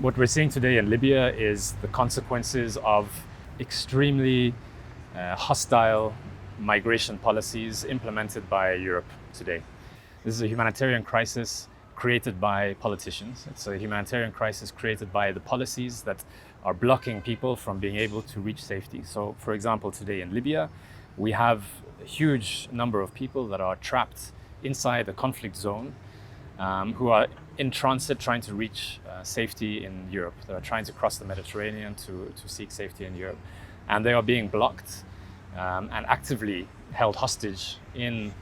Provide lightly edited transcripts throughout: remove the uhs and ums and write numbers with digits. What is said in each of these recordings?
What we're seeing today in Libya is the consequences of extremely hostile migration policies implemented by Europe today. This is a humanitarian crisis created by politicians. It's a humanitarian crisis created by the policies that are blocking people from being able to reach safety. So, for example, today in Libya, we have a huge number of people that are trapped inside a conflict zone who are in transit trying to reach safety in Europe. They are trying to cross the Mediterranean to seek safety in Europe. And they are being blocked and actively held hostage in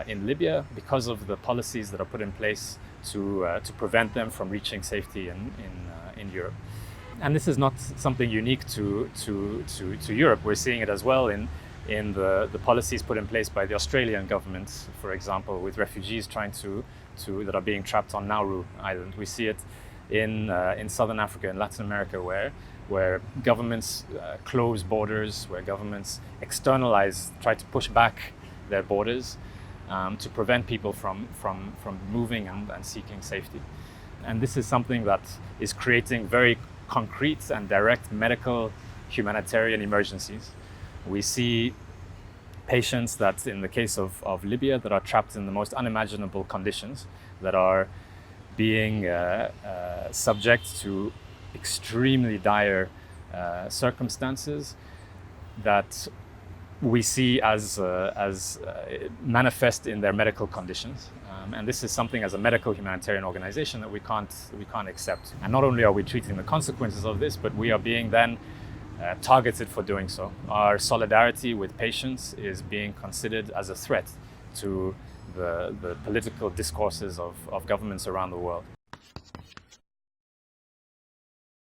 Libya because of the policies that are put in place to prevent them from reaching safety in Europe. And this is not something unique to Europe. We're seeing it as well in the policies put in place by the Australian government, for example, with refugees that are being trapped on Nauru Island. We see it in Southern Africa and Latin America, where governments close borders, where governments try to push back their borders to prevent people from moving and seeking safety. And this is something that is creating very concrete and direct medical humanitarian emergencies. We see patients that, in the case of Libya, that are trapped in the most unimaginable conditions, that are being subject to extremely dire circumstances that we see as manifest in their medical conditions. And this is something, as a medical humanitarian organization, that we can't accept. And not only are we treating the consequences of this, but we are being then targeted for doing so. Our solidarity with patients is being considered as a threat to the political discourses of governments around the world.